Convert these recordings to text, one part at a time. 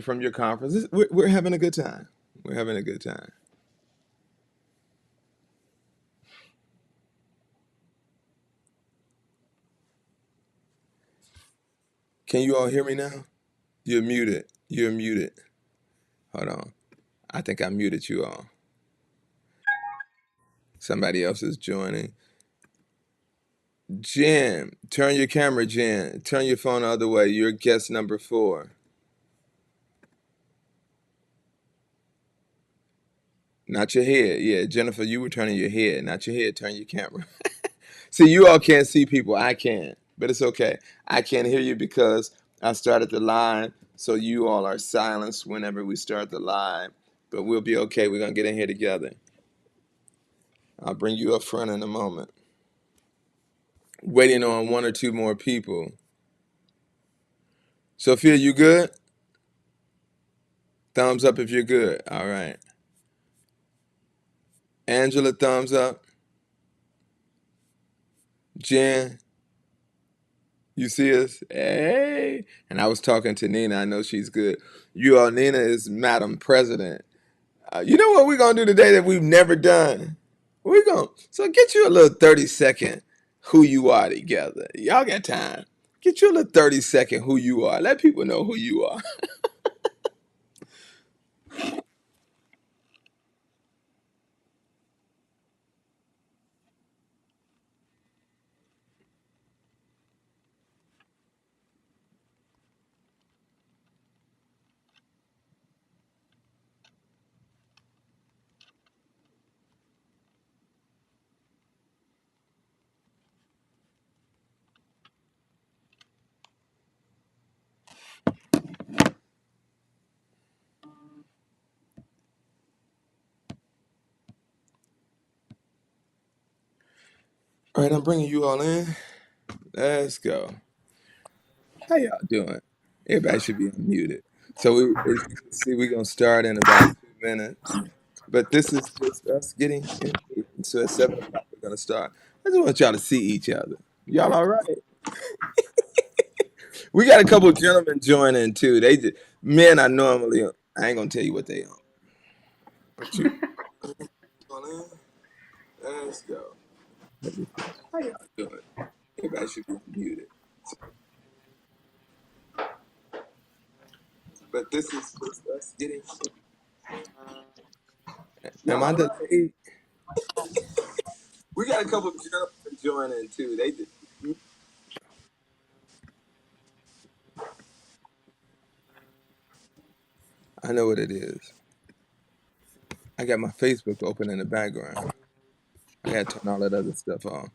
from your conference. We're having a good time. We're having a good time. Can you all hear me now? You're muted. You're muted. Hold on. I think I muted you all. Somebody else is joining. Jen, turn your camera, Jen. Turn your phone the other way. You're guest number 4. Not your head. Yeah, Jennifer, you were turning your head. Not your head. Turn your camera. See, you all can't see people. I can. But it's okay. I can't hear you because I started the live. So you all are silenced whenever we start the live. But we'll be okay. We're going to get in here together. I'll bring you up front in a moment. Waiting on 1 or 2 more people. Sophia, you good? Thumbs up if you're good. All right. Angela, thumbs up. Jen, you see us? Hey. And I was talking to Nina. I know she's good. You all, Nina is Madam President. You know what we're going to do today that we've never done? We're going to, so get you a little 30-second who you are together. Y'all got time. Get you a little 30-second who you are. Let people know who you are. All right, I'm bringing you all in. Let's go. How y'all doing? Everybody should be unmuted. So as you can see, we're gonna start in about 2 minutes. But this is just us getting in. So at 7 o'clock we're gonna start. I just want y'all to see each other. Y'all all right? We got a couple gentlemen joining too. They just men are normally I ain't gonna tell you what they on. But you let's go. Let me see. How y'all doing? Everybody should be muted. But this is just us getting. Am I delayed? We got a couple gentlemen joining too. They just I know what it is. I got my Facebook open in the background. I gotta turn all that other stuff on.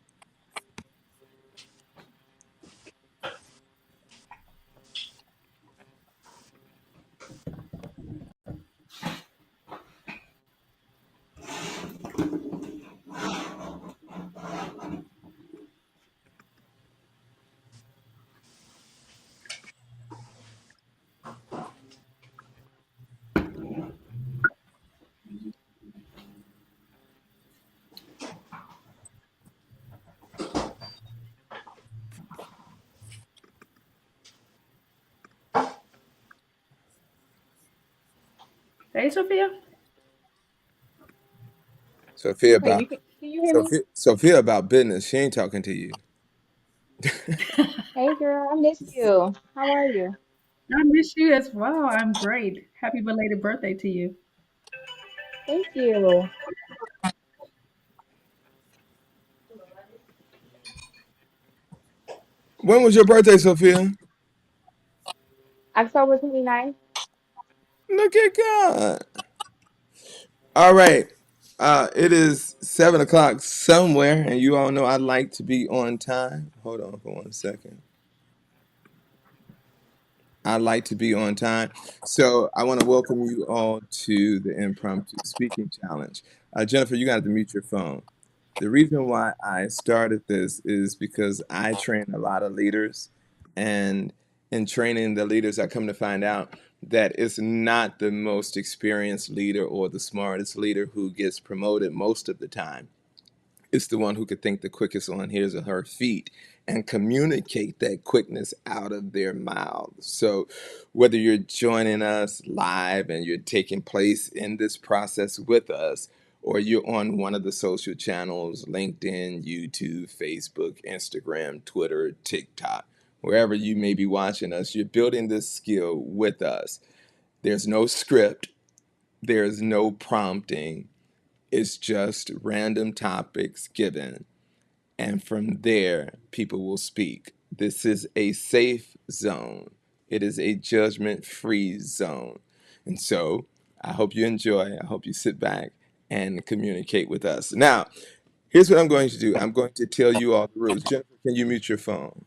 Hey, Sophia. Sophia Wait, about can you hear me? Sophia about business. She ain't talking to you. Hey girl, I missed you. How are you? I miss you as well. I'm great. Happy belated birthday to you. Thank you. When was your birthday, Sophia? October 29th. Look at God. All right. It is 7 o'clock somewhere, and you all know I like to be on time. Hold on for 1 second. I like to be on time. So I want to welcome you all to the Impromptu Speaking Challenge. Jennifer, you got to mute your phone. The reason why I started this is because I train a lot of leaders, and in training the leaders, I come to find out that it's not the most experienced leader or the smartest leader who gets promoted most of the time. It's the one who could think the quickest on his or her feet and communicate that quickness out of their mouths. So, whether you're joining us live and you're taking place in this process with us, or you're on one of the social channels, LinkedIn, YouTube, Facebook, Instagram, Twitter, TikTok, wherever you may be watching us, you're building this skill with us. There's no script, there's no prompting, it's just random topics given. And from there, people will speak. This is a safe zone, it is a judgment free zone. And so I hope you enjoy. I hope you sit back and communicate with us. Now, here's what I'm going to do. I'm going to tell you all the rules. Jennifer, can you mute your phone?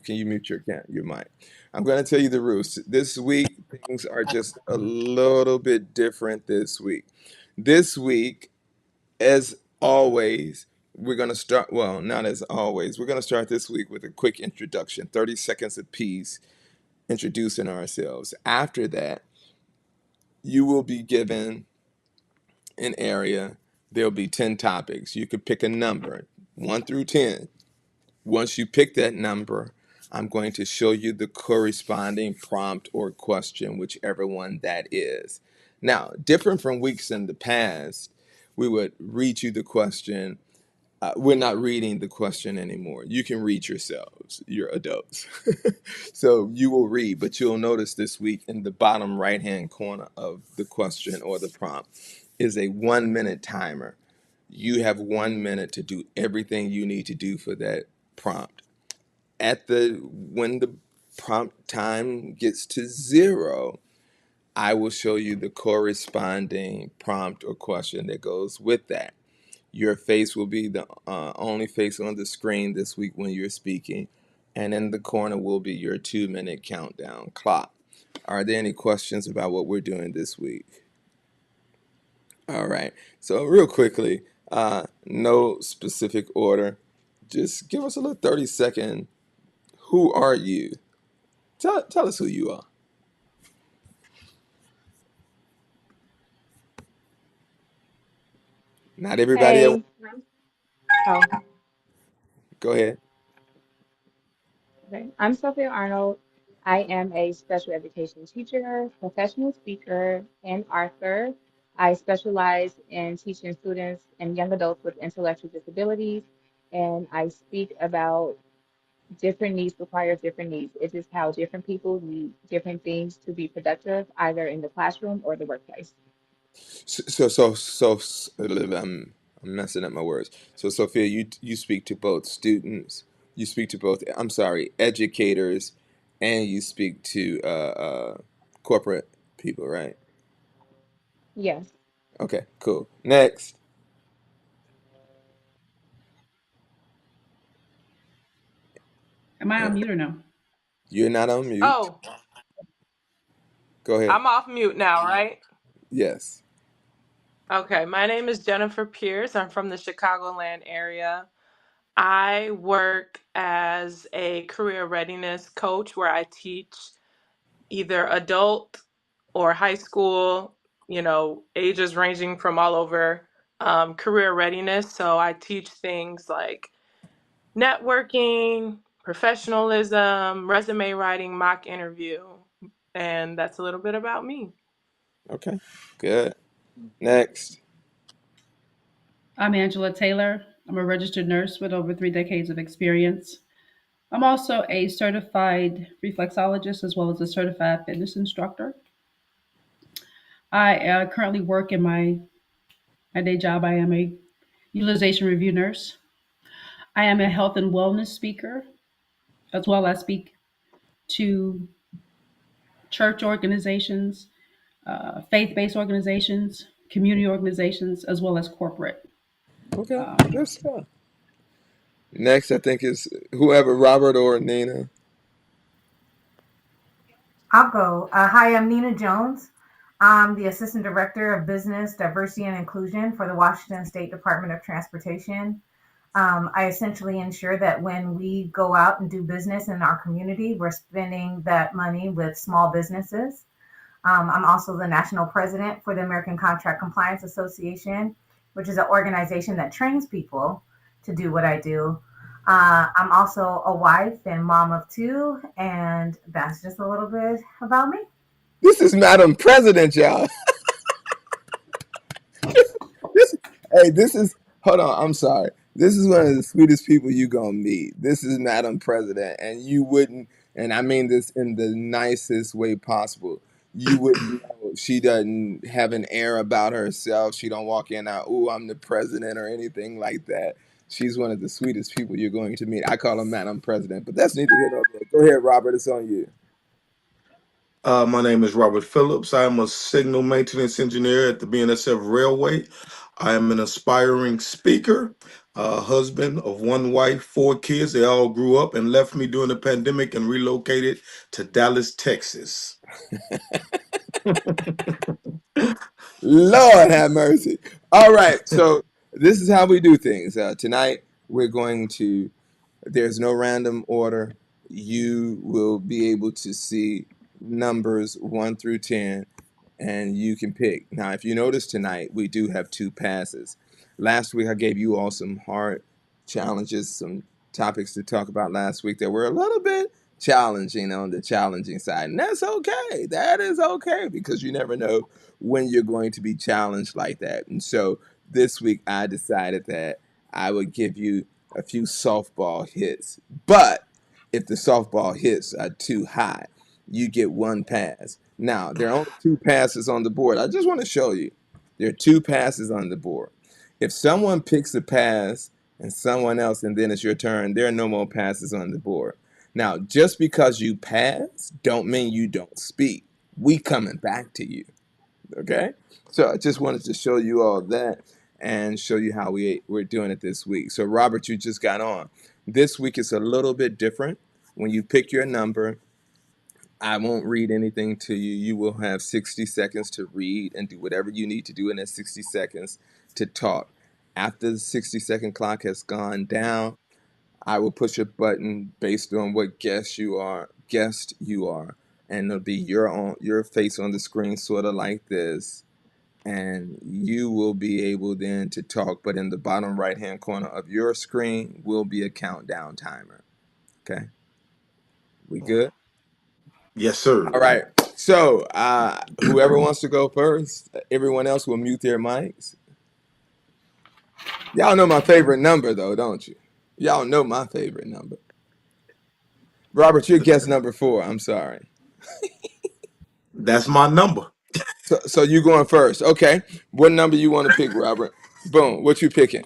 Can you mute your mic? I'm going to tell you the rules. This week, things are just a little bit different this week. This week, as always, we're going to start, well, not as always, we're going to start this week with a quick introduction, 30 seconds apiece, introducing ourselves. After that, you will be given an area. There'll be 10 topics. You could pick a number, 1 through 10. Once you pick that number, I'm going to show you the corresponding prompt or question, whichever one that is. Now, different from weeks in the past, we would read you the question. We're not reading the question anymore. You can read yourselves. You're adults. So you will read, but you'll notice this week in the bottom right-hand corner of the question or the prompt is a 1-minute timer. You have 1 minute to do everything you need to do for that prompt. When the prompt time gets to 0, I will show you the corresponding prompt or question that goes with that. Your face will be the only face on the screen this week when you're speaking, and in the corner will be your 2-minute countdown clock. Are there any questions about what we're doing this week? All right. So real quickly, no specific order. Just give us a little 30-second. Who are you? Tell us who you are. Not everybody at once. Hey, oh, Go ahead. okay. I'm Sophia Arnold. I am a special education teacher, professional speaker, and author. I specialize in teaching students and young adults with intellectual disabilities, and I speak about different needs require different needs. It is how different people need different things to be productive, either in the classroom or the workplace. I'm messing up my words. So Sophia, you speak to both students, you speak to both, I'm sorry, educators, and you speak to corporate people, right? Yes. Okay, cool. Next. Am I Uh, on mute or no? You're not on mute. Oh, Go ahead. I'm off mute now, right? Yes. Okay, my name is Jennifer Pierce. I'm from the Chicagoland area. I work as a career readiness coach where I teach either adult or high school, ages ranging from all over, career readiness. So I teach things like networking, professionalism, resume writing, mock interview. And that's a little bit about me. Okay, good. Next. I'm Angela Taylor. I'm a registered nurse with over 3 decades of experience. I'm also a certified reflexologist as well as a certified fitness instructor. I currently work in my day job. I am a utilization review nurse. I am a health and wellness speaker as well. I speak to church organizations, faith-based organizations, community organizations, as well as corporate. Okay, Um, good stuff. Next, I think is whoever, Robert or Nina. I'll go. Hi, I'm Nina Jones. I'm the Assistant Director of Business, Diversity, and Inclusion for the Washington State Department of Transportation. I essentially ensure that when we go out and do business in our community, we're spending that money with small businesses. I'm also the National President for the American Contract Compliance Association, which is an organization that trains people to do what I do. I'm also a wife and mom of two, and that's just a little bit about me. This is Madam President, y'all. This, hey, this is. Hold on, I'm sorry. This is one of the sweetest people you gonna meet. This is Madam President, and you wouldn't. And I mean this in the nicest way possible. You wouldn't know she doesn't have an air about herself. She don't walk in out, "Ooh, I'm the president" or anything like that. She's one of the sweetest people you're going to meet. I call her Madam President, but that's neither here nor there. Go ahead, Robert. It's on you. My name is Robert Phillips. I am a signal maintenance engineer at the BNSF Railway. I am an aspiring speaker, husband of one wife, four kids. They all grew up and left me during the pandemic and relocated to Dallas, Texas. Lord have mercy. All right, so this is how we do things. Tonight we're going to. There's no random order. You will be able to see numbers 1 through 10, and you can pick. Now, if you notice tonight, we do have two passes. Last week, I gave you all some hard challenges, some topics to talk about last week that were a little bit challenging on the challenging side. And that's okay. That is okay because you never know when you're going to be challenged like that. And so this week, I decided that I would give you a few softball hits. But if the softball hits are too high, you get one pass. Now, there are only two passes on the board. I just want to show you. There are two passes on the board. If someone picks a pass and someone else, and then it's your turn, there are no more passes on the board. Now, just because you pass, don't mean you don't speak. We coming back to you. Okay? So I just wanted to show you all that and show you how we're doing it this week. So Robert, you just got on. This week is a little bit different. When you pick your number, I won't read anything to you. You will have 60 seconds to read and do whatever you need to do in that 60 seconds to talk. After the 60-second clock has gone down, I will push a button based on what guest you are, and it'll be your face on the screen, sort of like this, and you will be able then to talk. But in the bottom right hand corner of your screen will be a countdown timer. Okay, we good? Yes, sir. All right. So whoever wants to go first, everyone else will mute their mics. Y'all know my favorite number, though, don't you? Y'all know my favorite number. Robert, you're guest number 4. I'm sorry. That's my number. So you going first. Okay. What number you want to pick, Robert? Boom. What you picking?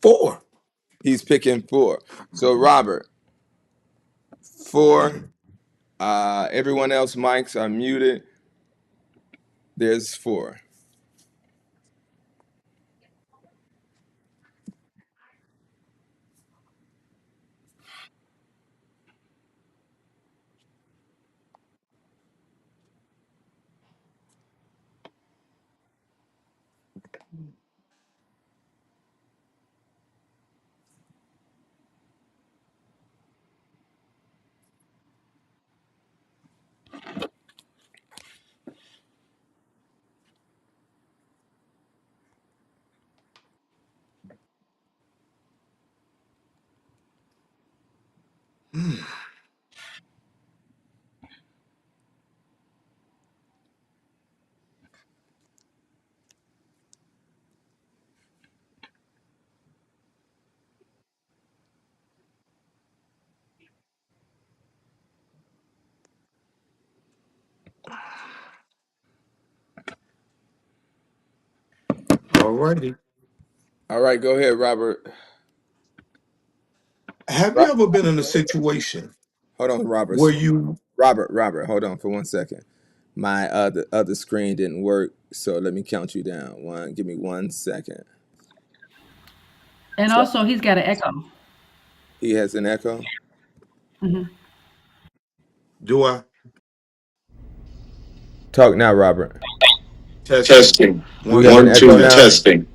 Four. He's picking 4. So Robert, 4. Everyone else mics are muted. There's 4. All righty. All right, go ahead, Robert. Have you Ro- ever been in a situation Hold on, Robert. where you Robert, hold on for 1 second. My other screen didn't work, so let me count you down. Give me 1 second. And So also, he's got an echo. he has an echo. Hmm. do I Talk now, Robert. testing Testing. Do we one have an One, two echo two, now? testing? testing.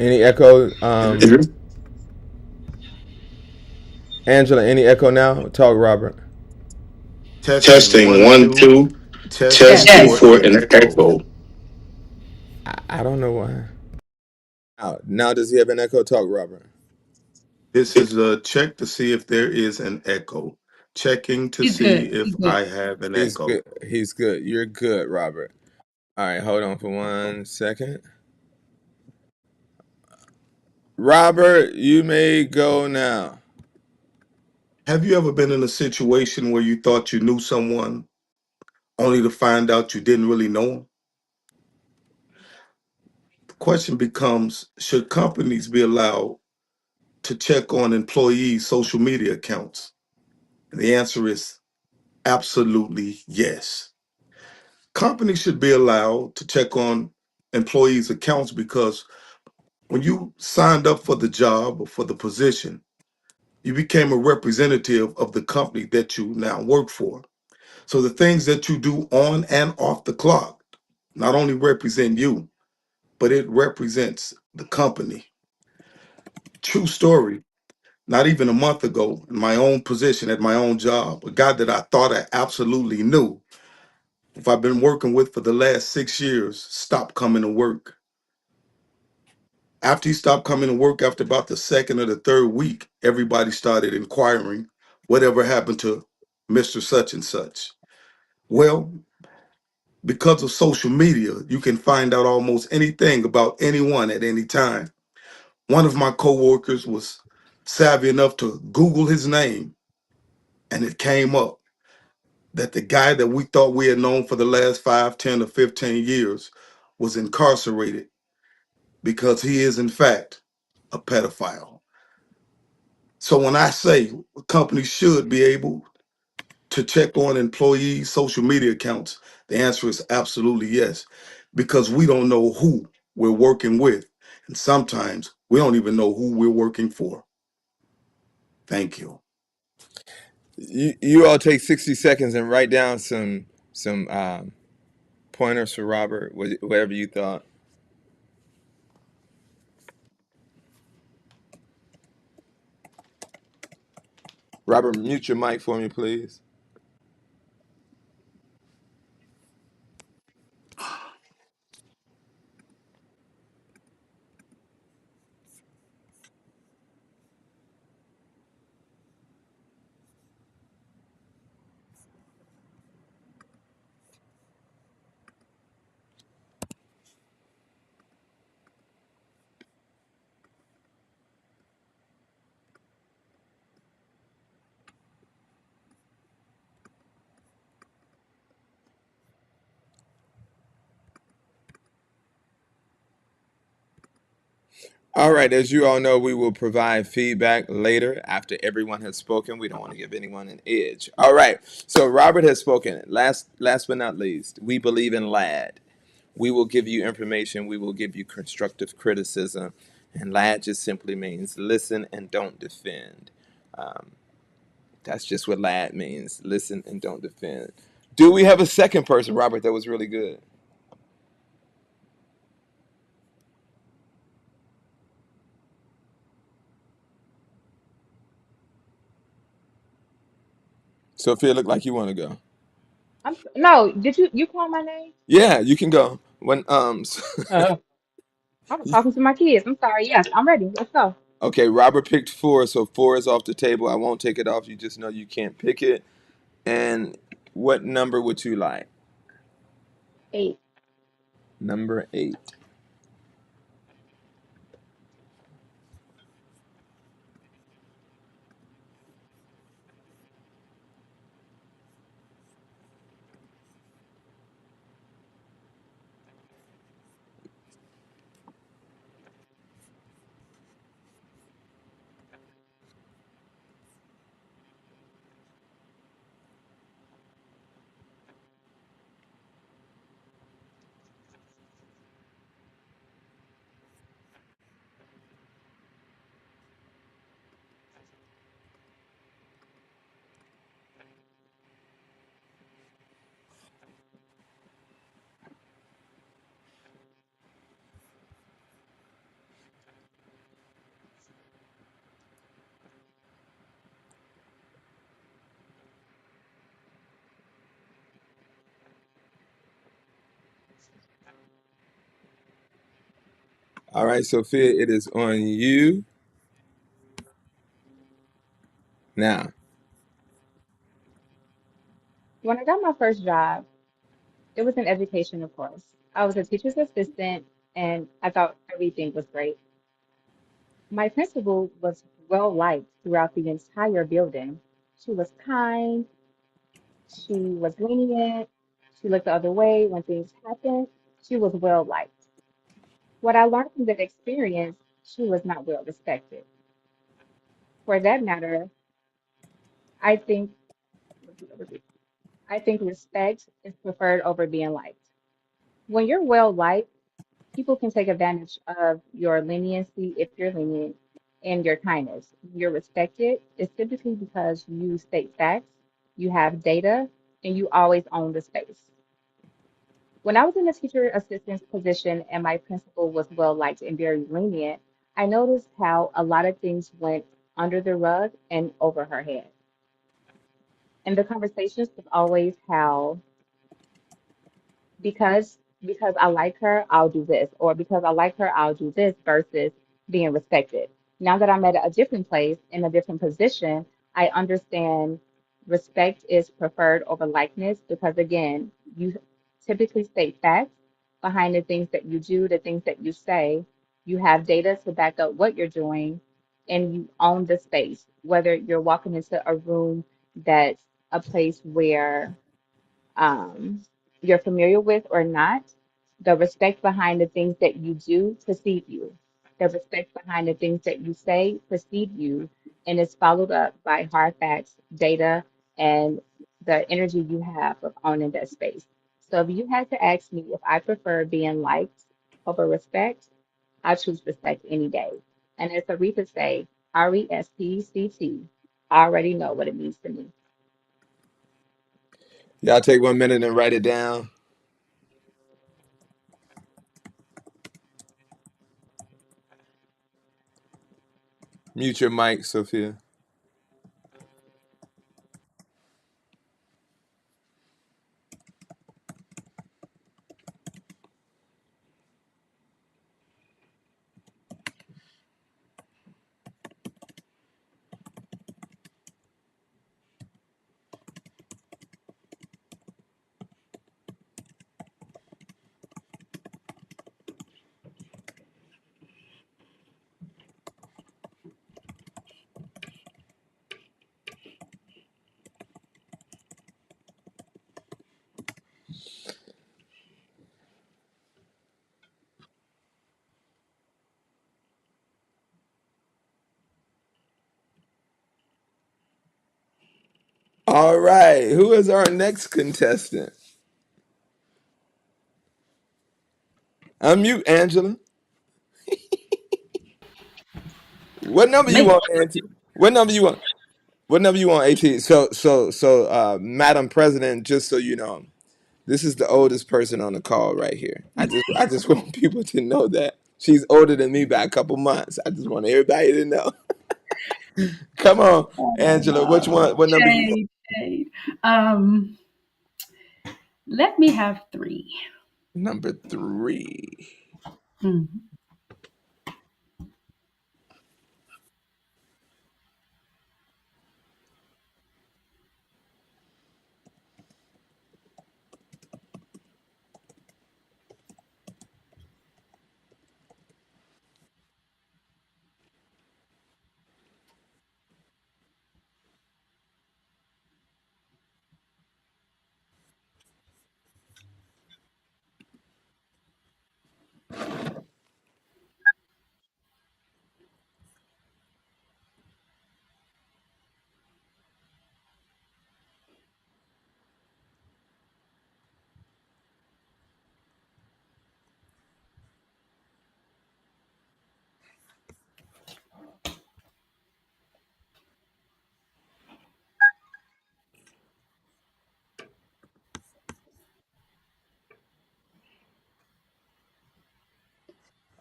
Any echo? Is it Is it Angela, any echo now? Talk, Robert. testing? testing? One, One, two, two, testing Yes. testing for for an an echo. echo. I don't know why. Out. Now does he have an echo? Talk, Robert. This is a check to see if there is an echo. Checking to He's see good. if He's good. I have an He's echo. good. He's good. You're good, Robert. All right, hold on for 1 second. Robert, you may go now. Have you ever been in a situation where you thought you knew someone only to find out you didn't really know them? The question becomes, should companies be allowed to check on employees' social media accounts? And the answer is absolutely yes. Companies should be allowed to check on employees' accounts because when you signed up for the job or for the position, you became a representative of the company that you now work for. So the things that you do on and off the clock not only represent you, but it represents the company. True story. Not even a month ago, in my own position at my own job, a guy that I thought I absolutely knew, if I've been working with for the last 6 years, stopped coming to work. After he stopped coming to work, after about the second or the third week, everybody started inquiring whatever happened to Mr. Such and Such. Well, because of social media, you can find out almost anything about anyone at any time. One of my coworkers was savvy enough to Google his name, and it came up that the guy that we thought we had known for the last 5, 10, or 15 years was incarcerated because he is, in fact, a pedophile. So when I say companies should be able to check on employees' social media accounts, the answer is absolutely yes, because we don't know who we're working with. And sometimes we don't even know who we're working for. Thank you. You all take 60 seconds and write down some pointers for Robert, whatever you thought. Robert, mute your mic for me, please. All right, as you all know, we will provide feedback later after everyone has spoken. We don't want to give anyone an edge. All right, so Robert has spoken. Last but not least, we believe in LAD. We will give you information. We will give you constructive criticism. And LAD just simply means listen and don't defend. Um, that's just what LAD means. Listen and don't defend. Do we have a second person, Robert, that was really good? Sophia, look like you want to go. No, did you call my name? Yeah, you can go. When Uh, I was talking to my kids. I'm sorry. Yes, I'm ready. Let's go. Okay, Robert picked four, so four is off the table. I won't take it off. You just know you can't pick it. And what number would you like? 8. Number 8. All right, Sophia, it is on you now. When I got my first job, it was in education, of course. I was a teacher's assistant and I thought everything was great. My principal was well liked throughout the entire building. She was kind, she was lenient, she looked the other way when things happened. She was well liked. What I learned from that experience, she was not well respected. For that matter, I think I think respect is preferred over being liked. When you're well liked, people can take advantage of your leniency if you're lenient and your kindness. You're respected. It's typically because you state facts, you have data, and you always own the space. When I was in the teacher assistant's position and my principal was well liked and very lenient, I noticed how a lot of things went under the rug and over her head. And the conversations was always how because I like her, I'll do this, or because I like her, I'll do this versus being respected. Now that I'm at a different place in a different position, I understand respect is preferred over likeness because again, you typically state facts behind the things that you do, the things that you say. You have data to back up what you're doing, and you own the space, whether you're walking into a room that's a place where um, you're familiar with or not, the respect behind the things that you do precede you, the respect behind the things that you say precede you, and it's followed up by hard facts, data, and the energy you have of owning that space. So if you had to ask me if I prefer being liked over respect, I choose respect any day. And as Aretha say, RESPCT, I already know what it means to me. Y'all take 1 minute and write it down. Mute your mic, Sophia. All right, who is our next contestant? Unmute, Angela. What number you Make want, Auntie? What number you want? What number you want, AT? Madam President, just so you know, this is the oldest person on the call right here. I just want people to know that she's older than me by a couple months. I just want everybody to know. Come on, Angela. Which one? What number you want? shade, shade. Um, Let me have three. Number three. Hmm.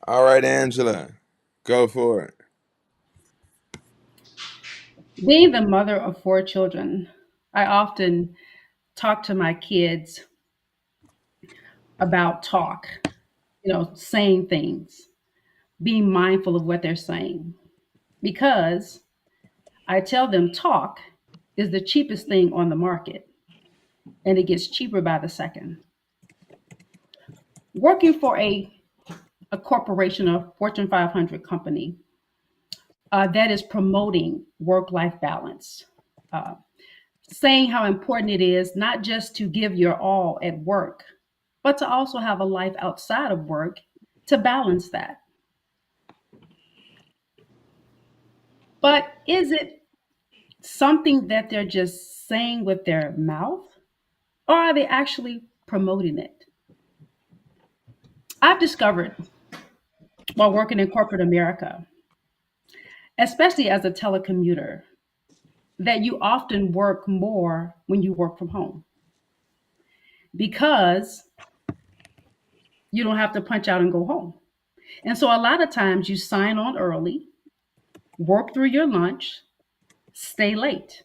All right, Angela. Go for it. Being the mother of four children, I often talk to my kids about talk, saying things. being mindful of what they're saying. Because I tell them talk is the cheapest thing on the market, and it gets cheaper by the second. Working for a corporation, a Fortune 500 company that is promoting work life balance, uh, saying how important it is not just to give your all at work, but to also have a life outside of work to balance that. But is it something that they're just saying with their mouth, or are they actually promoting it? I've discovered while working in corporate America, especially as a telecommuter, that you often work more when you work from home because you don't have to punch out and go home. And so a lot of times you sign on early, work through your lunch, stay late.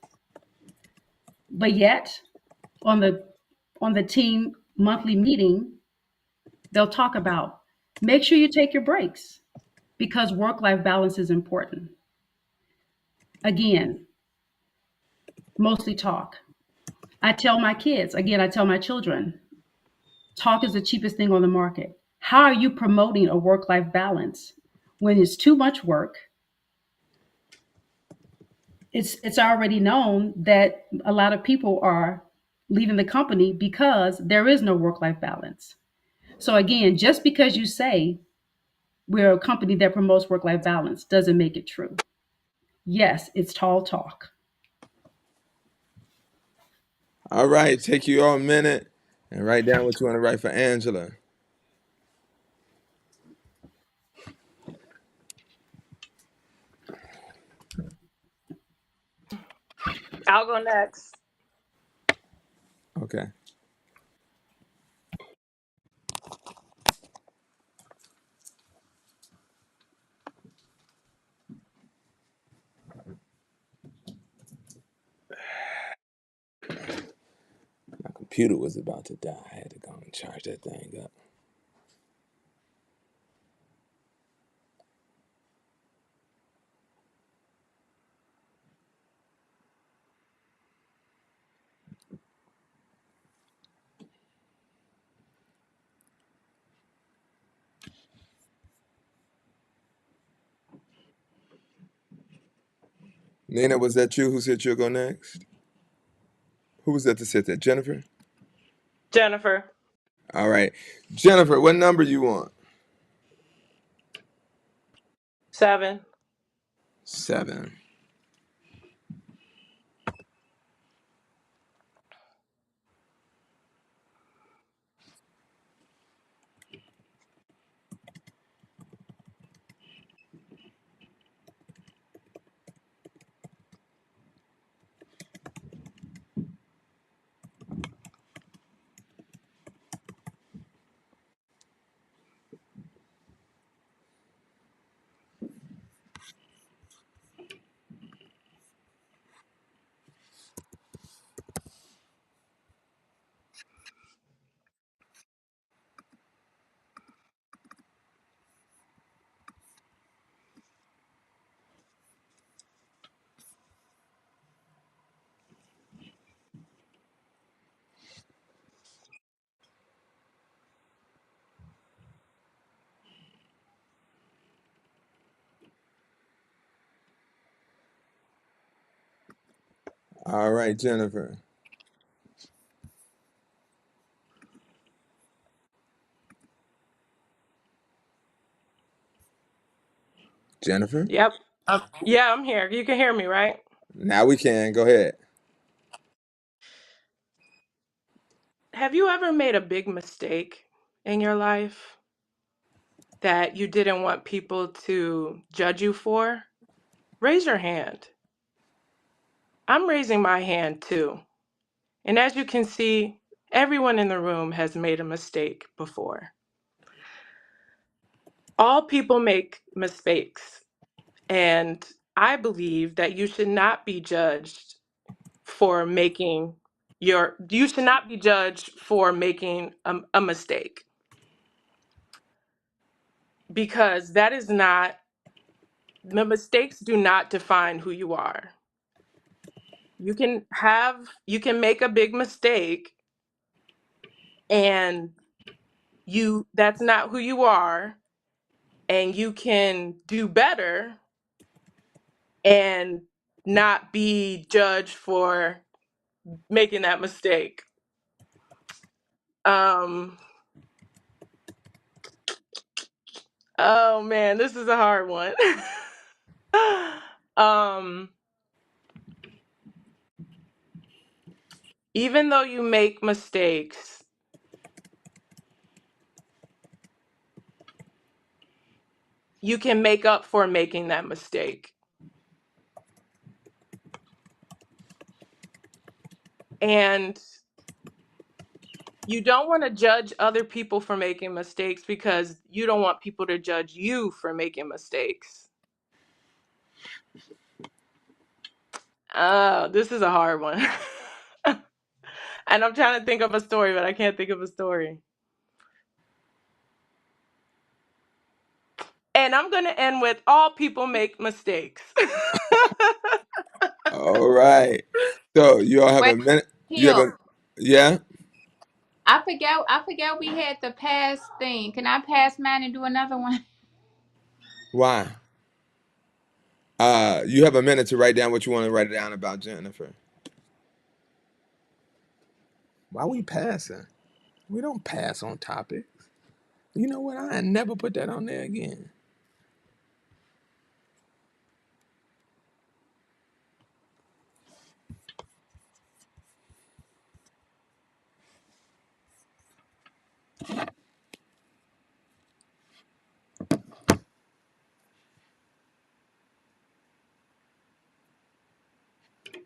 But yet on the team monthly meeting, they'll talk about make sure you take your breaks because work life balance is important. Again, mostly talk. I tell my kids, again, I tell my children, talk is the cheapest thing on the market. How are you promoting a work life balance when it's too much work? It's already known that a lot of people are leaving the company because there is no work life balance. So again, just because you say we're a company that promotes work life balance doesn't make it true. Yes, it's tall talk. All right, take you all a minute and write down what you want to write for Angela. I'll go next. Okay. My computer was about to die. I had to go and charge that thing up. Nina, was that you who said you'll go next? Who was that said that? Jennifer? Jennifer. All right. Jennifer, what number you want? 7. 7. All right, Jennifer. Jennifer? Yep. Yeah, I'm here. You can hear me, right? Now we can. Go ahead. Have you ever made a big mistake in your life that you didn't want people to judge you for? Raise your hand. I'm raising my hand too. And as you can see, everyone in the room has made a mistake before. All people make mistakes, and I believe that you should not be judged for making you should not be judged for making a mistake. because that is not, the mistakes do not define who you are. You can make a big mistake and that's not who you are, and you can do better and not be judged for making that mistake. Um oh man, this is a hard one. um Even though you make mistakes, you can make up for making that mistake. And you don't want to judge other people for making mistakes because you don't want people to judge you for making mistakes. Oh, this is a hard one. And I'm trying to think of a story, but I can't think of a story. And I'm going to end with all people make mistakes. All right. So you all have Wait, a minute. You have a Hill. yeah. I forgot we had the pass thing. Can I pass mine and do another one? Why? You have a minute to write down what you want to write down about Jennifer. Why we passing? We don't pass on topics. You know what? I never put that on there again.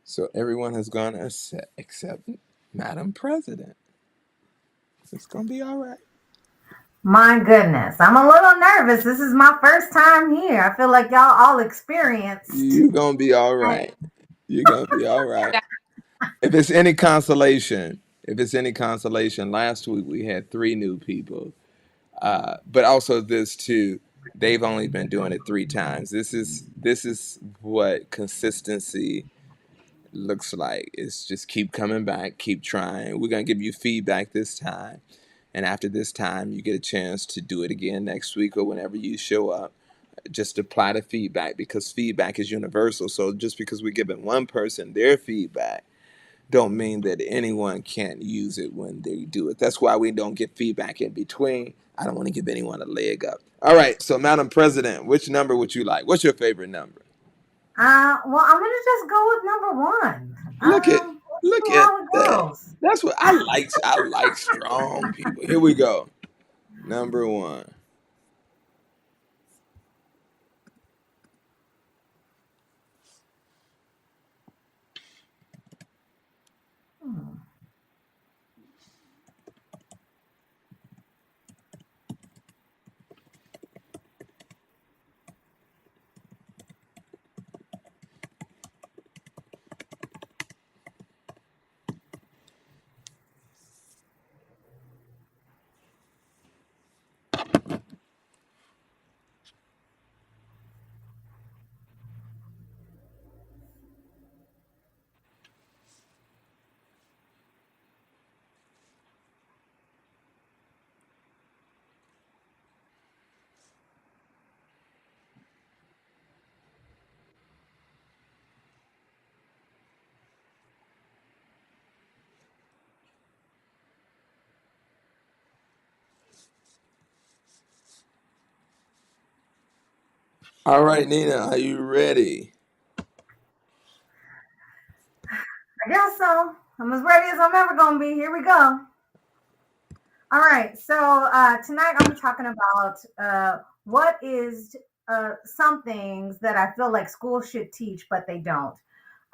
So everyone has gone except Madam President. It's gonna be all right. My goodness, I'm a little nervous. This is my first time here. I feel like y'all all experienced. You gonna be all right. You're gonna be all right. If it's any consolation, last week we had 3 new people. But also this too, they've only been doing it 3 times. This is what consistency looks like. It's just keep coming back, keep trying. We're gonna give you feedback this time, and after this time, you get a chance to do it again next week or whenever you show up. Just apply the feedback because feedback is universal. So just because we're giving one person their feedback don't mean that anyone can't use it when they do it. That's why we don't get feedback in between. I don't want to give anyone a leg up. All right, so Madam President, which number would you like? What's your favorite number? Well, I'm gonna just go with number one. Look at Let's look see at how it that. goes. That's what I like. I like strong people. Here we go. Number one. Hmm. All right, Nina, are you ready? I guess so. I'm as ready as I'm ever gonna be. Here we go. All right. So tonight I'm talking about what is some things that I feel like schools should teach, but they don't.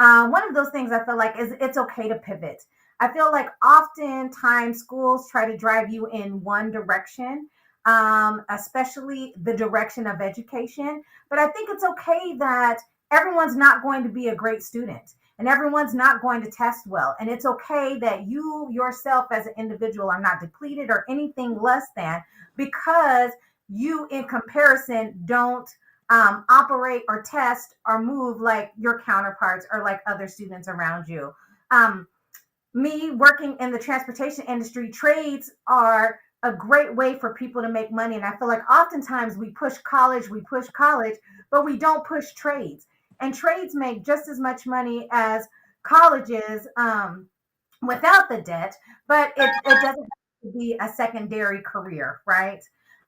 One of those things I feel like is it's okay to pivot. I feel like oftentimes schools try to drive you in one direction, especially the direction of education. But I think it's okay that everyone's not going to be a great student and everyone's not going to test well. And it's okay that you yourself as an individual are not depleted or anything less than because you in comparison don't operate or test or move like your counterparts or like other students around you. Um, Me working in the transportation industry, trades are a great way for people to make money. And I feel like oftentimes we push college, but we don't push trades. And trades make just as much money as colleges without the debt, but it doesn't have to be a secondary career, right?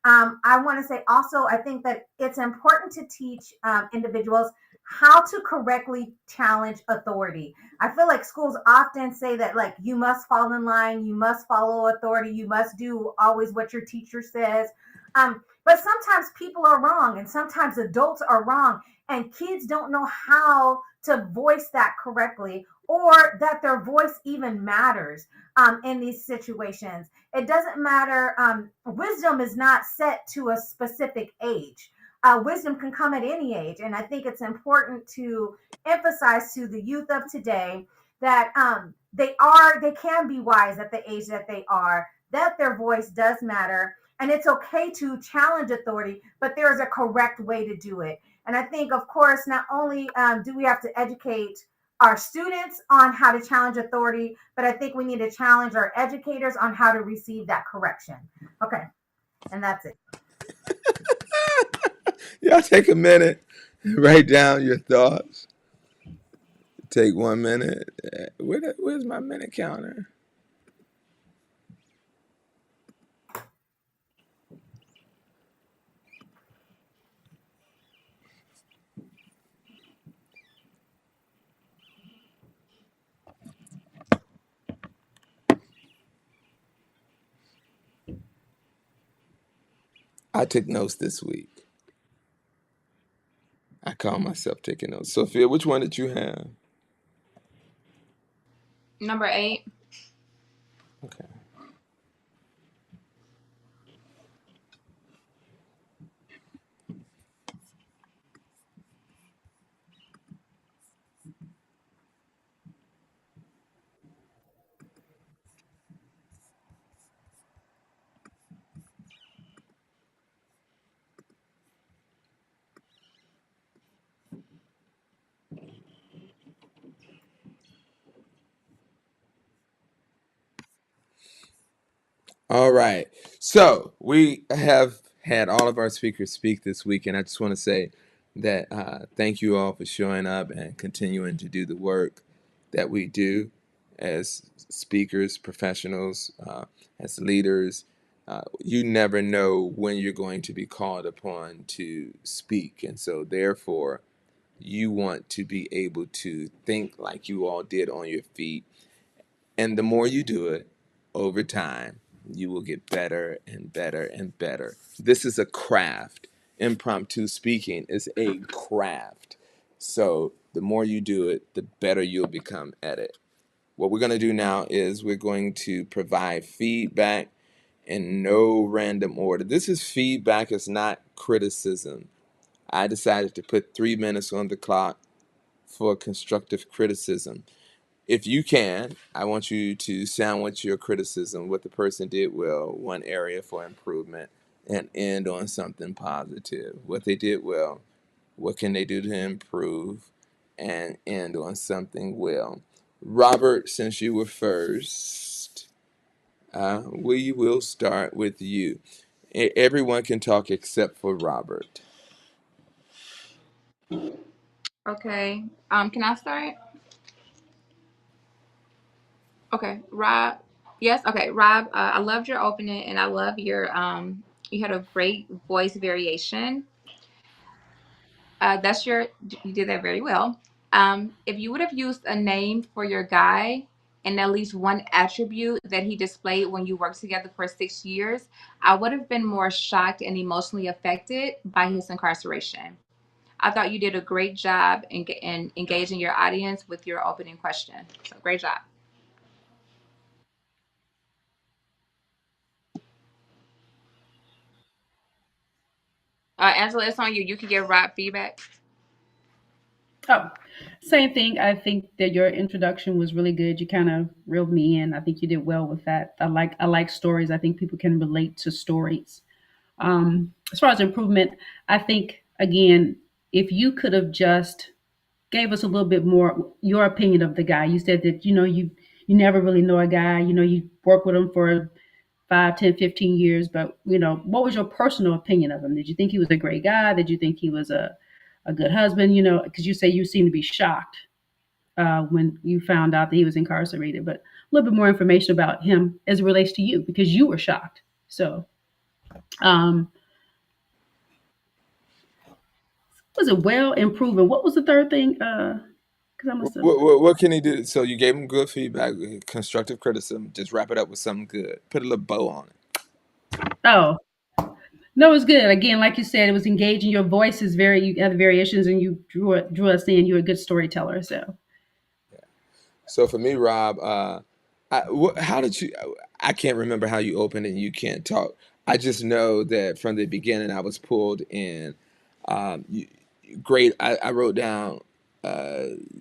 I want to say also, I think that it's important to teach individuals how to correctly challenge authority. I feel like schools often say that, like, you must fall in line, you must follow authority, you must do always what your teacher says. But sometimes people are wrong, and sometimes adults are wrong, and kids don't know how to voice that correctly, or that their voice even matters in these situations. It doesn't matter. Wisdom is not set to a specific age. Wisdom can come at any age. And I think it's important to emphasize to the youth of today that they can be wise at the age that they are, that their voice does matter. And it's okay to challenge authority, but there is a correct way to do it. And I think, of course, not only do we have to educate our students on how to challenge authority, but I think we need to challenge our educators on how to receive that correction. Okay, and that's it. Y'all take a minute, write down your thoughts. Take 1 minute. Where's my minute counter? I took notes this week. I call myself taking notes. Sophia, which one did you have? Number 8. Okay. All right. So we have had all of our speakers speak this week, and I just want to say that thank you all for showing up and continuing to do the work that we do as speakers, professionals, as leaders. You never know when you're going to be called upon to speak, and so therefore, you want to be able to think like you all did on your feet, and the more you do it over time, you will get better and better and better. This is a craft. Impromptu speaking is a craft. So the more you do it, the better you'll become at it. What we're going to do now is we're going to provide feedback in no random order. This is feedback, it's not criticism. I decided to put 3 minutes on the clock for constructive criticism. If you can, I want you to sandwich your criticism, what the person did well, one area for improvement, and end on something positive. What they did well, what can they do to improve, and end on something well. Robert, since you were first, we will start with you. Everyone can talk except for Robert. Okay. Can I start? Okay, Rob. Yes. Okay, Rob. I loved your opening, and I love your You had a great voice variation. That's your. You did that very well. If you would have used a name for your guy and at least one attribute that he displayed when you worked together for 6 years, I would have been more shocked and emotionally affected by his incarceration. I thought you did a great job in engaging your audience with your opening question. So great job. Angela, it's on you. You can give Rob feedback. Oh, same thing. I think that your introduction was really good. You kind of reeled me in. I think you did well with that. I like stories. I think people can relate to stories. as far as improvement, I think again, if you could have just gave us a little bit more your opinion of the guy. You said that you never really know a guy. You work with him for 5, 10, 15 years, but what was your personal opinion of him? Did you think he was a great guy? Did you think he was a good husband? Because you say you seem to be shocked when you found out that he was incarcerated, but a little bit more information about him as it relates to you because you were shocked. So, um, was it well improving? What was the third thing? Because I must have. What can he do? So you gave him good feedback, constructive criticism. Just wrap it up with something good. Put a little bow on it. Oh, no, it's good. Again, like you said, it was engaging. Your voice is you have variations, and you drew us in. You're a good storyteller. So, So for me, Rob, how did you? I can't remember how you opened and you can't talk. I just know that from the beginning I was pulled in. You, great. I wrote down.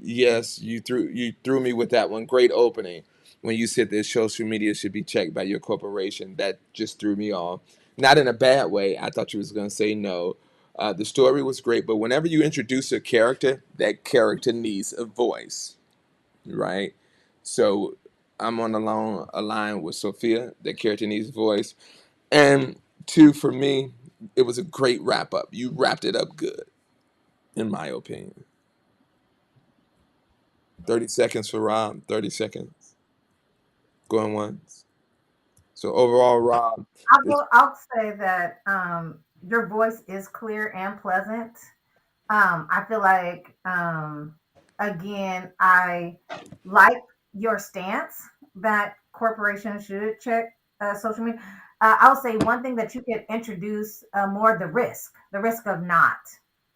Yes, you threw me with that one. Great opening when you said that social media should be checked by your corporation. That just threw me off. Not in a bad way. I thought you was going to say no. The story was great, but whenever you introduce a character, that character needs a voice, right? So I'm on a line with Sophia. That character needs a voice. And two, for me, it was a great wrap up. You wrapped it up good, in my opinion. 30 seconds for Rob. 30 seconds. Going once. So overall, Rob, this, I'll say that your voice is clear and pleasant. I feel like, again, I like your stance that corporations should check social media. I'll say one thing that you could introduce more the risk of not.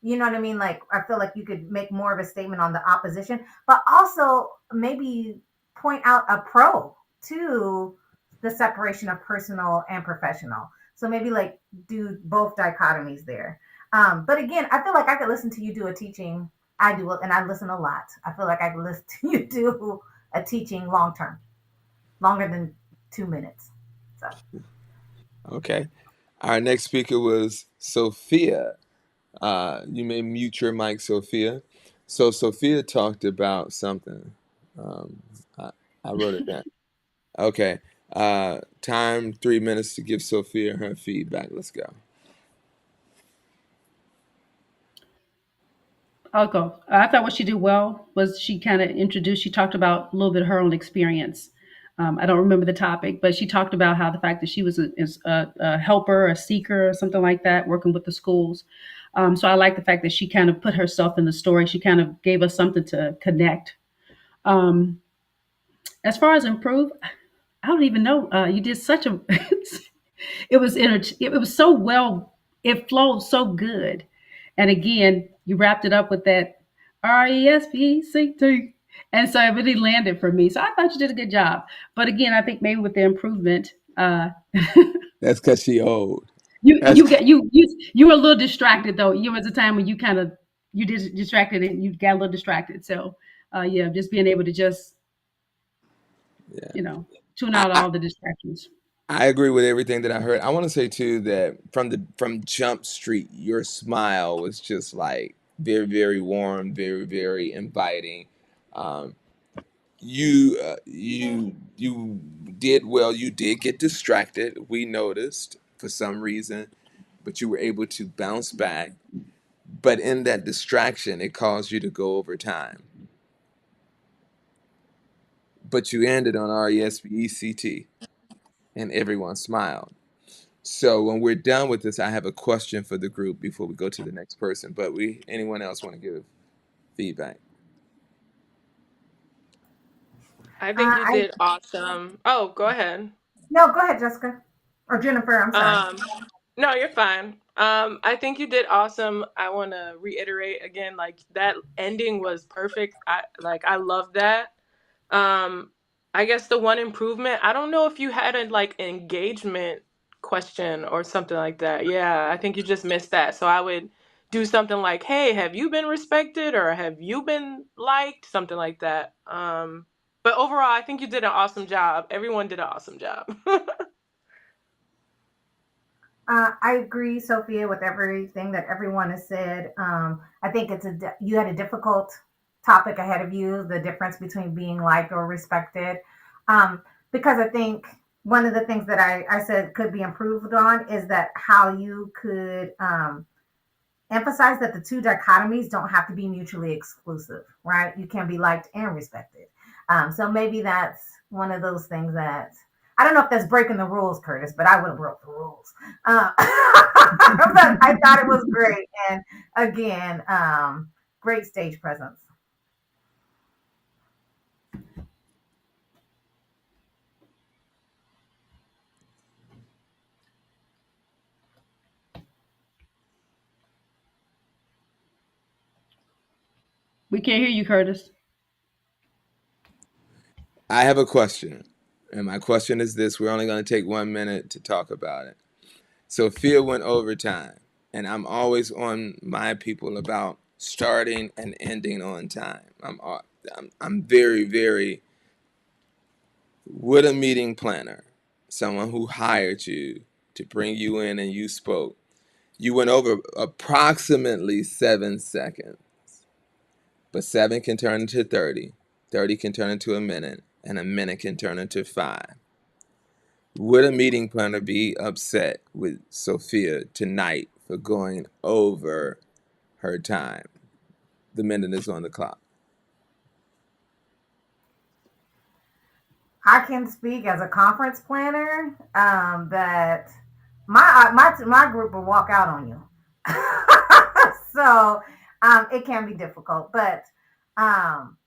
You know what I mean? Like, I feel like you could make more of a statement on the opposition, but also maybe point out a pro to the separation of personal and professional. So maybe like do both dichotomies there. But again, I feel like I could listen to you do a teaching. I do it, and I listen a lot. I feel like I could listen to you do a teaching long term, longer than 2 minutes. So okay. Our next speaker was Sophia. You may mute your mic, Sophia. So Sophia talked about something. Um, I, I wrote it down. Okay. Time 3 minutes to give Sophia her feedback. Let's go. I'll go. I thought what she did well was she kind of introduced. She talked about a little bit of her own experience. I don't remember the topic, but she talked about how the fact that she was a helper, a seeker, or something like that, working with the schools. So I like the fact that she kind of put herself in the story. She kind of gave us something to connect. Um, as far as improve, I don't even know. You did such a. It was so well. It flowed so good, and again, you wrapped it up with that RESPECT, and so it really landed for me. So I thought you did a good job. But again, I think maybe with the improvement, That's because she old. you That's you get you were a little distracted though. You was a time when you kind of you did distracted and you got a little distracted. So yeah, just being able to just yeah. you know tune I, out I all the distractions. I agree with everything that I heard. I want to say too that from Jump Street, your smile was just like very very warm, very very inviting. Um, you did well. You did get distracted. We noticed for some reason, but you were able to bounce back. But in that distraction, it caused you to go over time. But you ended on RESPECT, and everyone smiled. So when we're done with this, I have a question for the group before we go to the next person. But anyone else want to give feedback? I think you I did awesome. Oh, go ahead. no, go ahead, Jessica or Jennifer. I'm sorry. Um, no, you're fine. I think you did awesome. I want to reiterate again, like that ending was perfect. I love that. Um, I guess the one improvement, I don't know if you had a like engagement question or something like that. Yeah, I think you just missed that. So I would do something like, "Hey, have you been respected or have you been liked?" Something like that. But overall, I think you did an awesome job. Everyone did an awesome job. I agree, Sophia, with everything that everyone has said. I think you had a difficult topic ahead of you, the difference between being liked or respected. Because I think one of the things that I said could be improved on is that how you could emphasize that the two dichotomies don't have to be mutually exclusive, right? You can be liked and respected. So maybe that's one of those things that I don't know if that's breaking the rules, Curtis, but I would have broke the rules. But I thought it was great, and again, great stage presence. We can't hear you, Curtis. I have a question, and my question is this: we're only going to take 1 minute to talk about it. Sophia went overtime, and I'm always on my people about starting and ending on time. I'm very, very with a meeting planner, someone who hired you to bring you in and you spoke. You went over approximately 7 seconds, but 7 can turn into 30, 30 can turn into a minute, and a minute can turn into 5. Would a meeting planner be upset with Sophia tonight for going over her time? The minute is on the clock. I can speak as a conference planner that my group will walk out on you. So it can be difficult, but um,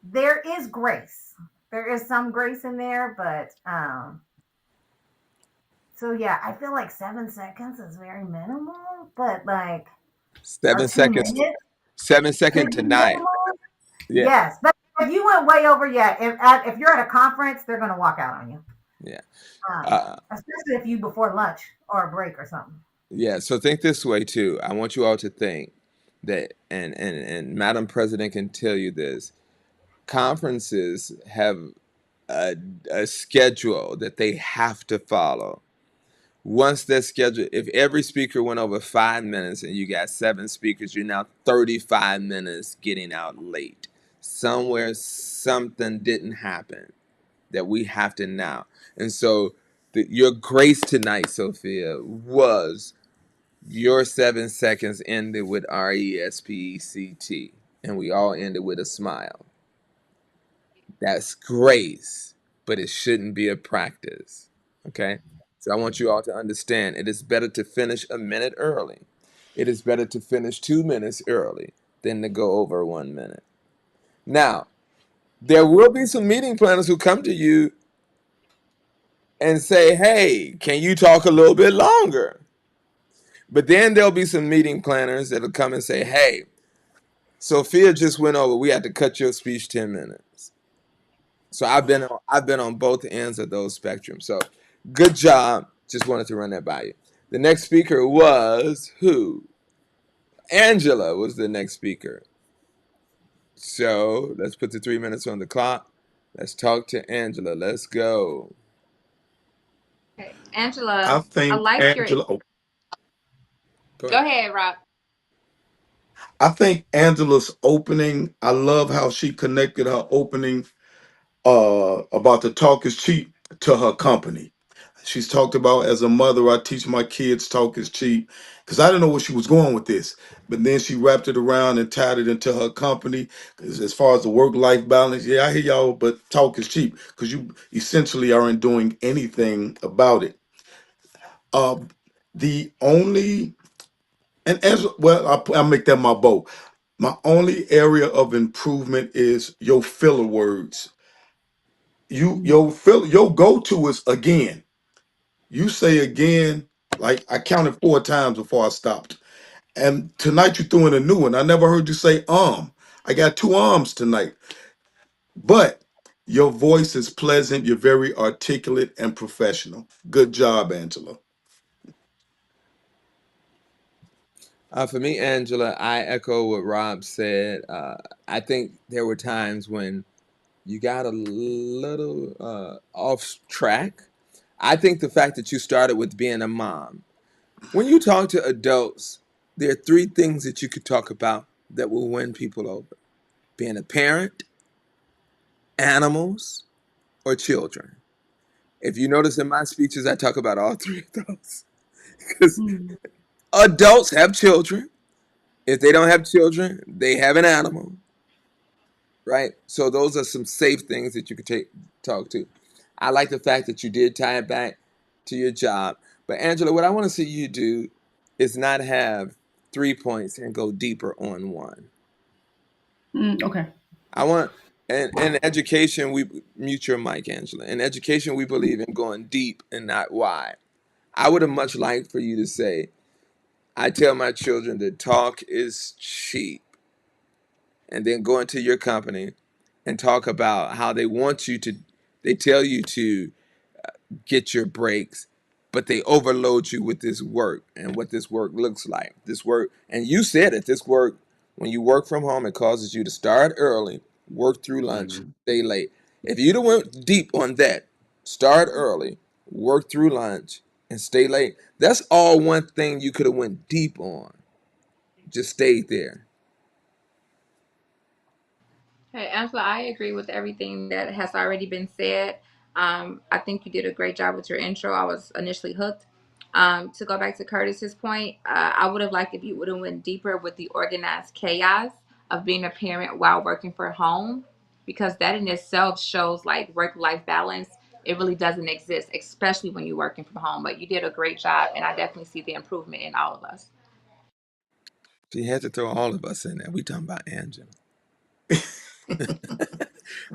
there is grace. There is some grace in there, but so yeah, I feel like 7 seconds is very minimal, but like or Seven two seconds. minutes 7 seconds could be tonight. minimal. Yeah, Yes, but if you went way over, yeah, if you're at a conference, they're gonna walk out on you. yeah. Uh, Especially if you before lunch or a break or something. yeah. So think this way too. I want you all to think that, and Madam President can tell you this. Conferences have a, a schedule that they have to follow. Once that schedule, if every speaker went over 5 minutes and you got 7 speakers, you're now 35 minutes getting out late. Somewhere something didn't happen that we have to now. And so your grace tonight, Sophia, was your 7 seconds ended with RESPECT, and we all ended with a smile. That's grace, but it shouldn't be a practice. Okay? So I want you all to understand it is better to finish a minute early. It is better to finish 2 minutes early than to go over 1 minute. Now, there will be some meeting planners who come to you and say, hey, can you talk a little bit longer? But then there'll be some meeting planners that'll come and say, hey, Sophia just went over. We had to cut your speech 10 minutes. So I've been on both ends of those spectrums. So good job. Just wanted to run that by you. The next speaker was who? Angela was the next speaker. So let's put the 3 minutes on the clock. Let's talk to Angela. Let's go. Okay. I Angela, I think like your. Angela. Oh, go Go ahead. ahead, Rob. I think Angela's opening. I love how she connected her opening about the talk is cheap to her company. She's talked about as a mother, I teach my kids talk is cheap because I didn't know where she was going with this. But then she wrapped it around and tied it into her company. Because as far as the work life balance, yeah, I hear y'all, but talk is cheap because you essentially aren't doing anything about it. Uh, the only, and as well, I'll make that my bow. My only area of improvement is your filler words. Your go to is again. You say again, like I counted 4 times before I stopped. And tonight you threw in a new one. I never heard you say I got 2 tonight. But your voice is pleasant. You're very articulate and professional. Good job, Angela. For me, Angela, I echo what Rob said. I think there were times when you got a little off track. I think the fact that you started with being a mom, When you talk to adults, there are three things that you could talk about that will win people over: being a parent, animals, or children. If you notice in my speeches, I talk about all three of those because Mm, adults have children. If they don't have children, they have an animal, right? So those are some safe things that you could talk to. I like the fact that you did tie it back to your job. But Angela, what I want to see you do is not have 3 points and go deeper on one. okay. I want in education we mute your mic, Angela. In education, we believe in going deep and not wide. I would have much liked for you to say, I tell my children that talk is cheap, and then go into your company and talk about how they tell you to get your breaks, but they overload you with this work and what this work looks like. This work, and you said it, this work, when you work from home, it causes you to start early, work through lunch, Mhm. stay late. If you'd have went deep on that, start early, work through lunch, and stay late, that's all one thing you could have went deep on. Just stayed there. Hey, Angela, I agree with everything that has already been said. I think you did a great job with your intro. I was initially hooked. To go back to Curtis's point, I would have liked if you would have went deeper with the organized chaos of being a parent while working from home, because that in itself shows like work-life balance. It really doesn't exist, especially when you're working from home. But you did a great job, and I definitely see the improvement in all of us. So you had to throw all of us in there. We talking about Angela.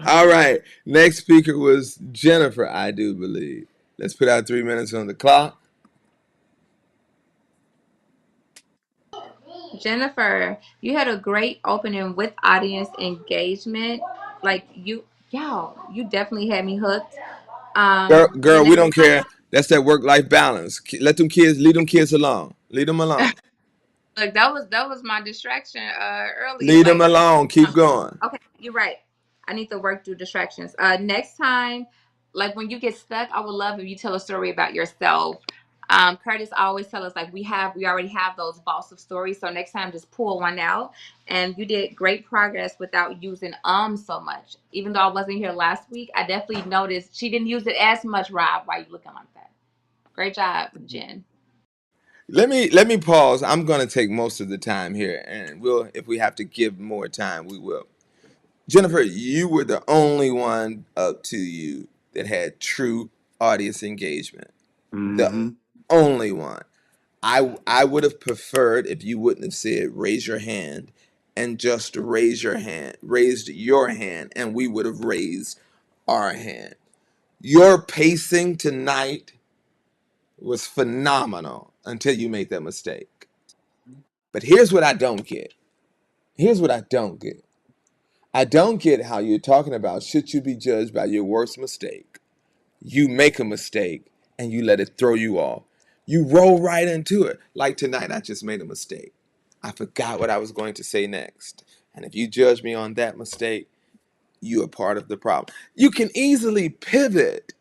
All right. Next speaker was Jennifer, I do believe. Let's put our 3 minutes on the clock. Jennifer, you had a great opening with audience engagement. Like you definitely had me hooked. The Girl, we next don't care. That's that work-life balance. Let them kids, leave them kids alone. Leave them alone. Look, that was my distraction earlier. Leave them Like, alone. Keep going. okay, you're right. I need to work through distractions. Next time, like when you get stuck, I would love if you tell a story about yourself. Curtis always tell us like we already have those vaults of stories. So next time, just pull one out. And you did great progress without using so much. Even though I wasn't here last week, I definitely noticed she didn't use it as much. Rob, why you looking like that? Great job, Jen. Let me pause. I'm gonna take most of the time here, and we'll if we have to give more time, we will. Jennifer, you were the only one up to you that had true audience engagement. The Mhm. only one. I would have preferred if you wouldn't have said raise your hand and just raised your hand, and we would have raised our hand. Your pacing tonight was phenomenal until you made that mistake. But here's what I don't get. Here's what I don't get. I don't get how you're talking about should you be judged by your worst mistake. You make a mistake and you let it throw you off. You roll right into it. Like tonight, I just made a mistake. I forgot what I was going to say next. And if you judge me on that mistake, you are part of the problem. You can easily pivot.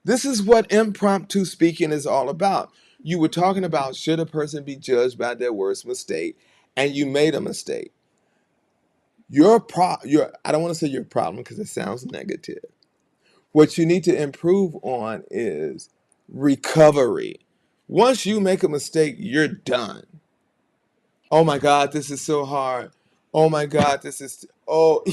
This is what impromptu speaking is all about. You were talking about should a person be judged by their worst mistake, and you made a mistake. Your I don't want to say your problem because it sounds negative. What you need to improve on is recovery. Once you make a mistake, you're done. Oh my God, this is so hard. Oh my God, this is oh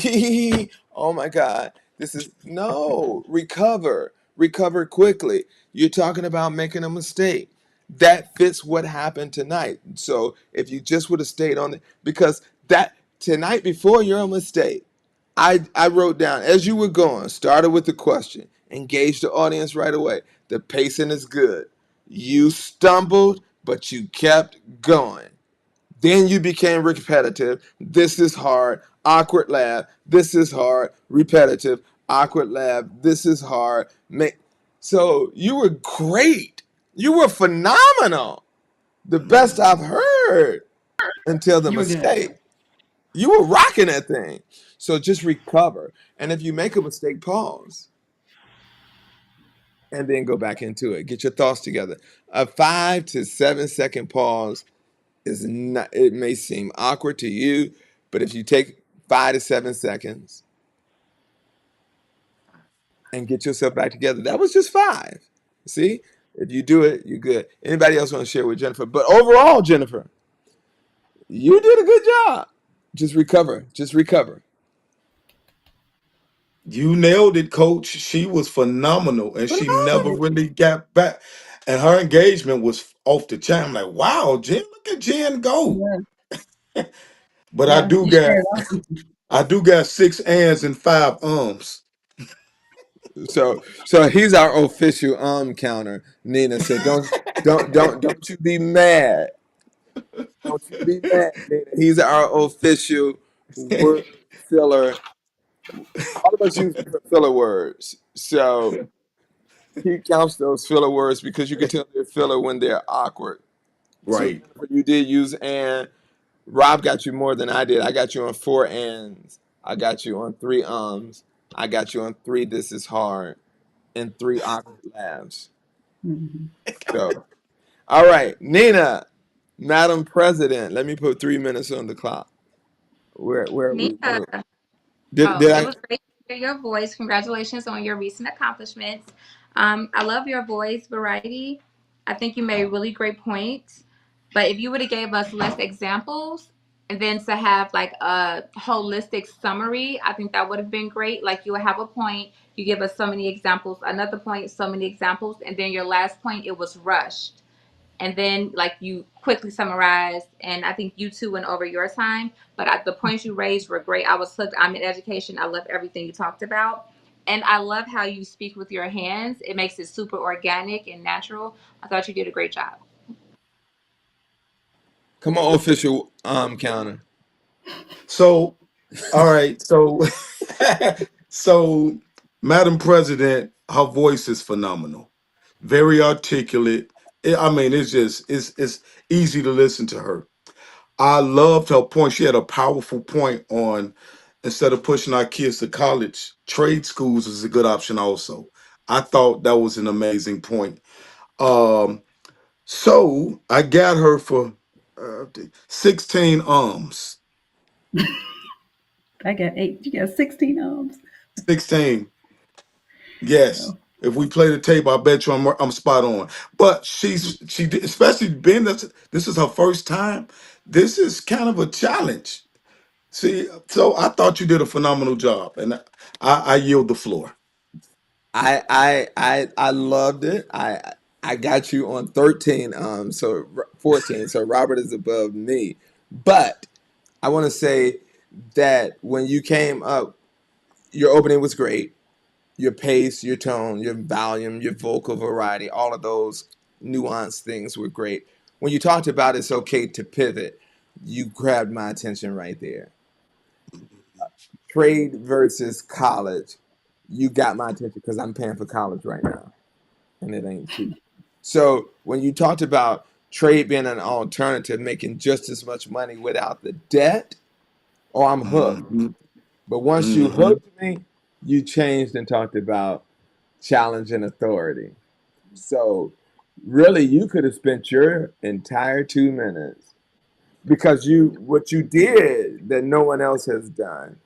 my God, this is no recover, recover quickly. You're talking about making a mistake. That fits what happened tonight. So if you just would have stayed on it, because that tonight before your mistake, I wrote down as you were going, started with the question, engaged the audience right away. The pacing is good. You stumbled, but you kept going. Then you became repetitive. This is hard. Awkward laugh. This is hard. Repetitive. Awkward laugh. This is hard. So you were great. You were phenomenal. The best I've heard until the You were good. mistake. You were rocking that thing. So just recover. And if you make a mistake, pause. and then go back into it. Get your thoughts together. A 5 to 7 second pause is not, it may seem awkward to you, but if you take 5 to 7 seconds and get yourself back together, that was just five. See, if you do it, you're good. Anybody else want to share with Jennifer? But overall, Jennifer, you did a good job. Just recover. Just recover. You nailed it, coach. She was phenomenal and she never Phenomenal. really got back. And her engagement was off the chain. I'm like, wow, Jen, look at Jen go. Yeah, But yeah. You shared all. I do got 6 ands and 5 ums. So he's our official counter, Nina. So don't you be mad. Don't you be mad, Nina. He's our official word filler. All of us use different filler words. So he counts those filler words because you can tell they're filler when they're awkward. So Right. Jennifer, you did use and. Rob got you more than I did. I got you on 4 ands. I got you on 3 ums. I got you on 3 this is hard and 3 awkward laughs. Mhm. So, all right, Nina, Madam President. Let me put 3 minutes on the clock. Where are we? Nika, Did it I? was great to hear your voice. Congratulations on your recent accomplishments. I love your voice variety. I think you made really great points. But if you would have gave us less examples and then to have like a holistic summary, I think that would have been great. Like you would have a point, you give us so many examples, another point, so many examples, and then your last point, it was rushed, and then like you quickly summarized, and I think you two went over your time, but the points you raised were great. I was hooked. I'm in education. I love everything you talked about, and I love how you speak with your hands. It makes it super organic and natural. I thought you did a great job. Come on, official counter. So, all right. So, so, Madam President, her voice is phenomenal. Very articulate. I mean, it's easy to listen to her. I loved her point. She had a powerful point on instead of pushing our kids to college, trade schools is a good option also. I thought that was an amazing point. Um, so I got her for 16 ums. I got 8. You got 16 arms. 16. Yes. Oh, If we play the tape, I bet you I'm spot on. But she did, especially being this is her first time. This is kind of a challenge. See, so I thought you did a phenomenal job, and I yield the floor. I loved it. I got you on 13 so 14. So Robert is above me. But I want to say that when you came up, your opening was great. Your pace, your tone, your volume, your vocal variety, all of those nuanced things were great. When you talked about it's okay to pivot, you grabbed my attention right there. Trade versus college, you got my attention because I'm paying for college right now, and it ain't cheap. So when you talked about trade being an alternative, making just as much money without the debt, oh, I'm hooked. Hmm. But once you Hmm. hooked me, you changed and talked about challenge and authority. So really, you could have spent your entire 2 minutes because you what you did that no one else has done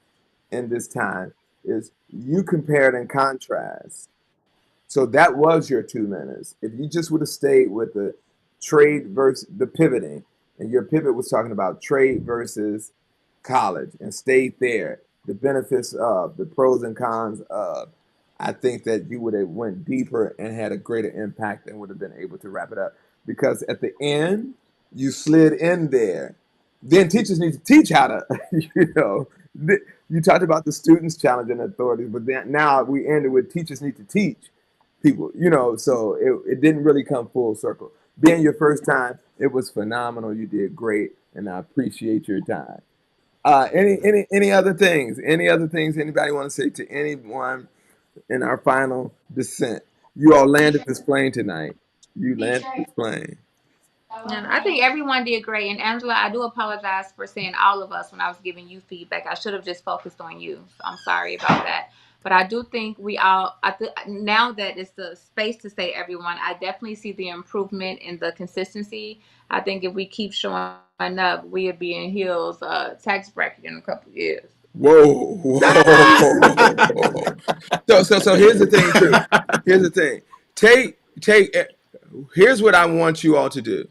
in this time is you compared and contrast. So that was your 2 minutes. If you just would have stayed with the trade versus the pivoting, and your pivot was talking about trade versus college and stayed there, the benefits of, the pros and cons of, I think that you would have went deeper and had a greater impact and would have been able to wrap it up. Because at the end, you slid in there. Then teachers need to teach how to, you know, you talked about the students challenging authorities, but then now we ended with teachers need to teach people, so it didn't really come full circle. Being your first time, it was phenomenal. You did great, and I appreciate your time. Any other things? Any other things anybody want to say to anyone in our final descent? You all landed this plane tonight. You landed this plane. Yeah, I think everyone did great. And Angela, I do apologize for saying all of us when I was giving you feedback. I should have just focused on you. So I'm sorry about that. But I do think we all, now that it's the space to say everyone, I definitely see the improvement in the consistency. I think if we keep showing up, we'll be in Hill's tax bracket in a couple of years. Whoa, whoa. So here's the thing too. Here's the thing. Take. Here's what I want you all to do.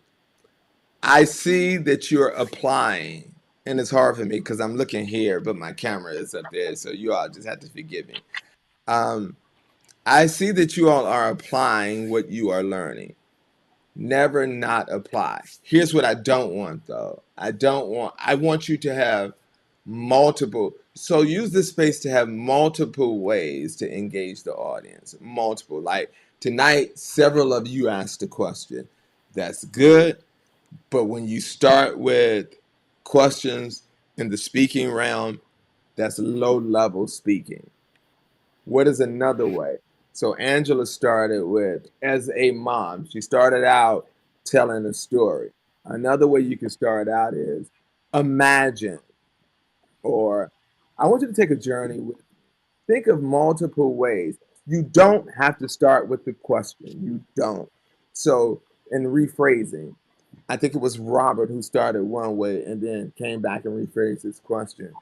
I see that you're applying, and it's hard for me because I'm looking here, but my camera is up there, so you all just have to forgive me. Um, I see that you all are applying what you are learning. Never not apply. Here's what I don't want though. I want you to have multiple. So use this space to have multiple ways to engage the audience. Multiple. Like tonight, several of you asked a question. That's good. But when you start with questions in the speaking realm, that's low level speaking. What is another way? So Angela started with, as a mom, she started out telling a story. Another way you can start out is imagine, or I want you to take a journey with, think of multiple ways. You don't have to start with the question. You don't. So in rephrasing, I think it was Robert who started one way and then came back and rephrased his question.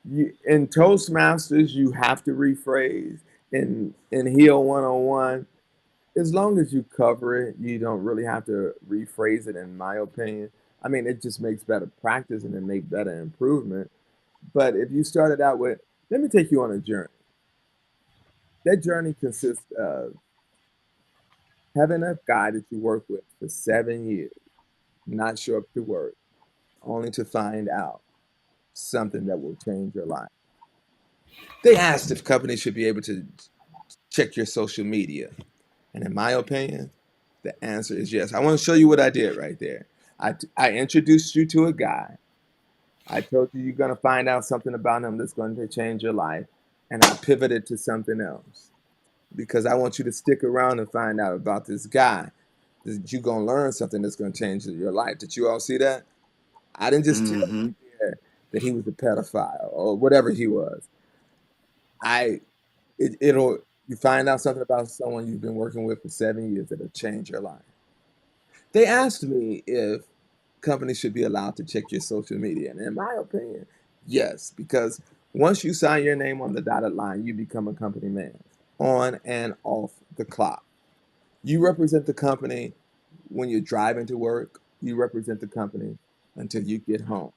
In Toastmasters, you have to rephrase. In Heal 101, as long as you cover it, you don't really have to rephrase it, in my opinion. I mean, it just makes better practice and it makes better improvement. But if you started out with, let me take you on a journey. That journey consists of having a guy that you work with for 7 years, not show up to work, only to find out something that will change your life. They asked if companies should be able to check your social media. And in my opinion, the answer is yes. I want to show you what I did right there. I introduced you to a guy. I told you you're going to find out something about him that's going to change your life. And I pivoted to something else because I want you to stick around and find out about this guy. That you're going to learn something that's going to change your life. Did you all see that? I didn't just tell Mm-hmm. you there that he was a pedophile or whatever he was. I it'll you find out something about someone you've been working with for 7 years that'll change your life. They asked me if companies should be allowed to check your social media, and in my opinion, yes, because once you sign your name on the dotted line, you become a company man on and off the clock. You represent the company when you're driving to work. You represent the company until you get home.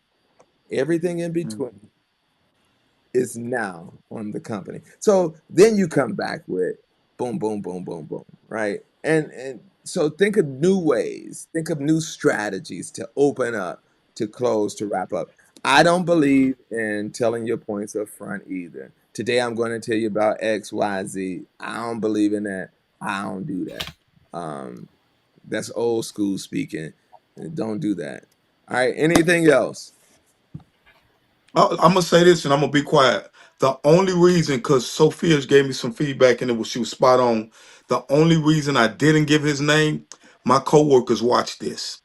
Everything in between is now on the company. So then you come back with boom, boom, boom, boom, boom, right? And so think of new ways, think of new strategies to open up, to close, to wrap up. I don't believe in telling your points up front either. Today I'm going to tell you about X, Y, Z. I don't believe in that. I don't do that. Um, that's old school speaking. Don't do that. All right. Anything else? I'm gonna say this, and I'm gonna be quiet. The only reason, because Sophia gave me some feedback, and she was spot on. The only reason I didn't give his name, my coworkers watch this.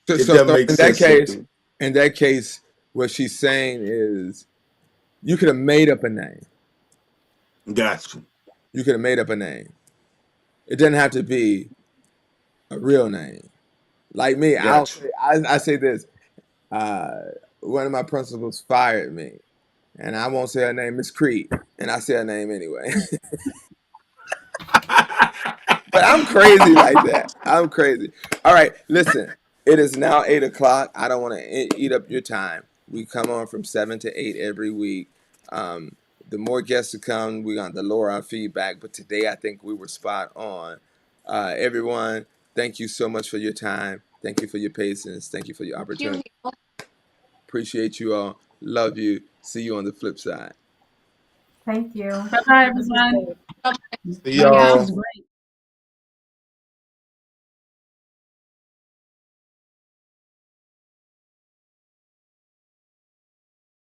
So, If so, that so makes sense, Sophia. in that case, what she's saying is you could have made up a name. Got you. You could have made up a name. It doesn't have to be a real name. Like me, Got you. I say this. Uh, one of my principals fired me, and I won't say her name, Miss Creed, and I say her name anyway. But I'm crazy like that. I'm crazy. All right, listen. It is now 8 o'clock. I don't want to eat up your time. We come on from 7 to 8 every week. Um, the more guests to come, we're going to lower our feedback. But today, I think we were spot on. Everyone, thank you so much for your time. Thank you for your patience. Thank you for your Thank opportunity. you. Appreciate you all. Love you. See you on the flip side. Thank you. Bye bye, This was everyone. good. See Audience Yeah. was y'all. great.